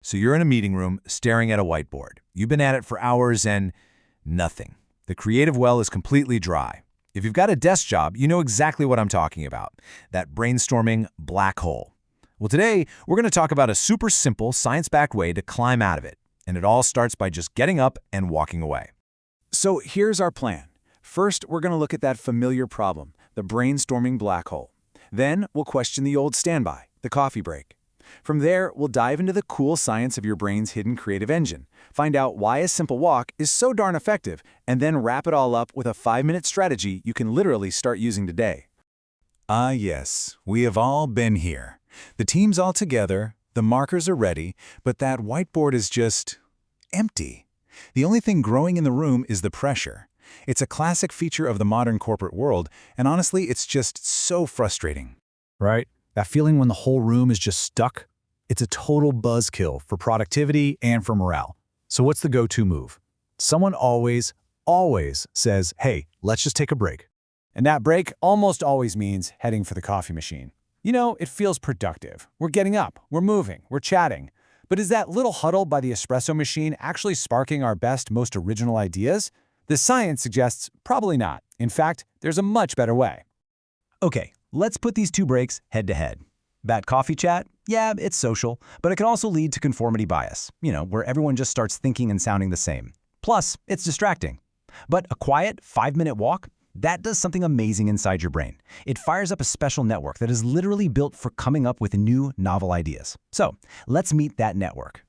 So you're in a meeting room staring at a whiteboard. You've been at it for hours and nothing. The creative well is completely dry. If you've got a desk job, you know exactly what I'm talking about, that brainstorming black hole. Well, today, we're going to talk about a super simple, science-backed way to climb out of it. And it all starts by just getting up and walking away. So here's our plan. First, we're going to look at that familiar problem, the brainstorming black hole. Then, we'll question the old standby, the coffee break. From there, we'll dive into the cool science of your brain's hidden creative engine, find out why a simple walk is so darn effective, and then wrap it all up with a 5-minute strategy you can literally start using today. Ah, yes, we have all been here. The team's all together, the markers are ready, but that whiteboard is just empty. The only thing growing in the room is the pressure. It's a classic feature of the modern corporate world, and honestly, it's just so frustrating. Right? That feeling when the whole room is just stuck? It's a total buzzkill for productivity and for morale. So what's the go-to move? Someone always says, hey, let's just take a break. And that break almost always means heading for the coffee machine. You know, it feels productive. We're getting up, we're moving, we're chatting. But is that little huddle by the espresso machine actually sparking our best, most original ideas? The science suggests probably not. In fact, there's a much better way. Okay, let's put these two breaks head to head. That coffee chat, yeah, it's social, but it can also lead to conformity bias, where everyone just starts thinking and sounding the same. Plus, it's distracting. But a quiet 5-minute walk, that does something amazing inside your brain. It fires up a special network that is literally built for coming up with new, novel ideas. So, let's meet that network.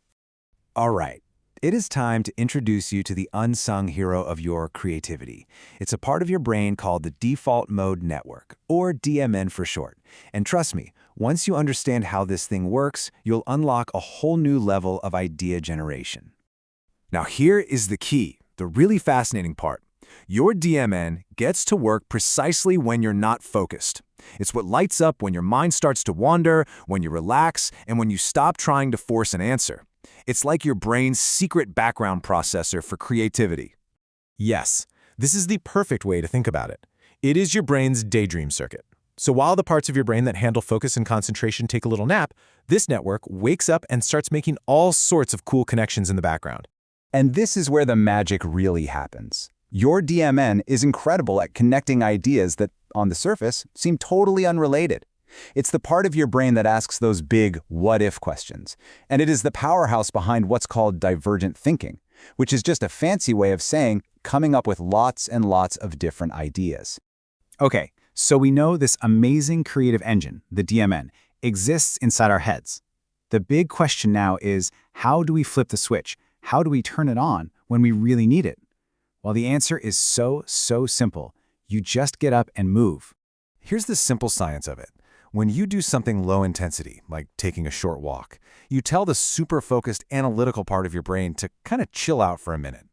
All right. It is time to introduce you to the unsung hero of your creativity. It's a part of your brain called the Default Mode Network, or DMN for short. And trust me, once you understand how this thing works, you'll unlock a whole new level of idea generation. Now here is the key, the really fascinating part. Your DMN gets to work precisely when you're not focused. It's what lights up when your mind starts to wander, when you relax, and when you stop trying to force an answer. It's like your brain's secret background processor for creativity. Yes, this is the perfect way to think about it. It is your brain's daydream circuit. So while the parts of your brain that handle focus and concentration take a little nap, this network wakes up and starts making all sorts of cool connections in the background. And this is where the magic really happens. Your DMN is incredible at connecting ideas that, on the surface, seem totally unrelated. It's the part of your brain that asks those big what-if questions. And it is the powerhouse behind what's called divergent thinking, which is just a fancy way of saying coming up with lots and lots of different ideas. Okay, so we know this amazing creative engine, the DMN, exists inside our heads. The big question now is, how do we flip the switch? How do we turn it on when we really need it? Well, the answer is so simple. You just get up and move. Here's the simple science of it. When you do something low intensity, like taking a short walk, you tell the super focused analytical part of your brain to kind of chill out for a minute.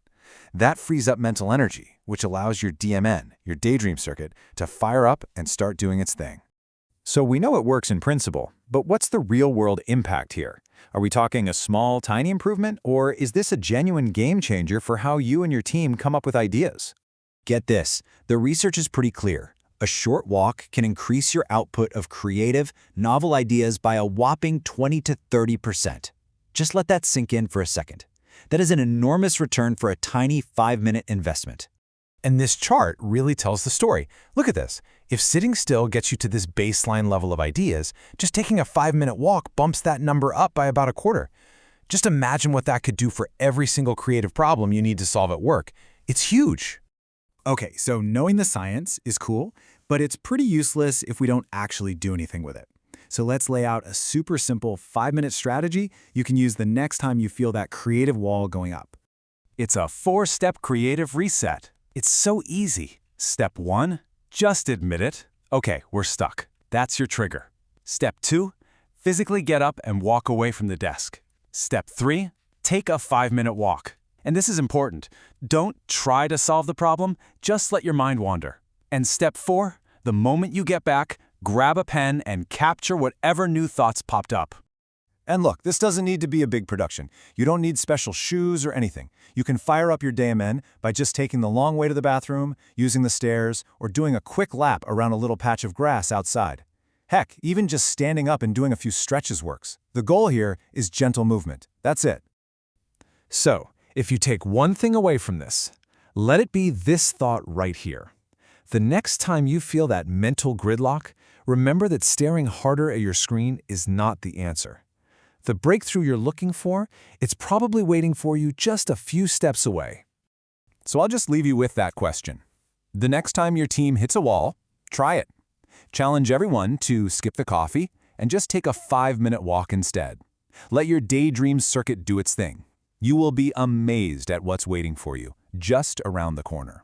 That frees up mental energy, which allows your DMN, your daydream circuit, to fire up and start doing its thing. So we know it works in principle, but what's the real-world impact here? Are we talking a small, tiny improvement, or is this a genuine game changer for how you and your team come up with ideas? Get this, the research is pretty clear. A short walk can increase your output of creative, novel ideas by a whopping 20 to 30%. Just let that sink in for a second. That is an enormous return for a tiny 5-minute investment. And this chart really tells the story. Look at this. If sitting still gets you to this baseline level of ideas, just taking a 5-minute walk bumps that number up by about a quarter. Just imagine what that could do for every single creative problem you need to solve at work. It's huge. Okay, so knowing the science is cool, but it's pretty useless if we don't actually do anything with it. So let's lay out a super simple 5-minute strategy you can use the next time you feel that creative wall going up. It's a 4-step creative reset. It's so easy. Step 1, just admit it. Okay, we're stuck. That's your trigger. Step 2, physically get up and walk away from the desk. Step 3, take a 5-minute walk. And this is important. Don't try to solve the problem, just let your mind wander. And step 4, the moment you get back, grab a pen and capture whatever new thoughts popped up. And look, this doesn't need to be a big production. You don't need special shoes or anything. You can fire up your DMN by just taking the long way to the bathroom, using the stairs, or doing a quick lap around a little patch of grass outside. Heck, even just standing up and doing a few stretches works. The goal here is gentle movement. That's it. So, if you take one thing away from this, let it be this thought right here. The next time you feel that mental gridlock, remember that staring harder at your screen is not the answer. The breakthrough you're looking for, it's probably waiting for you just a few steps away. So I'll just leave you with that question. The next time your team hits a wall, try it. Challenge everyone to skip the coffee and just take a 5-minute walk instead. Let your daydream circuit do its thing. You will be amazed at what's waiting for you just around the corner.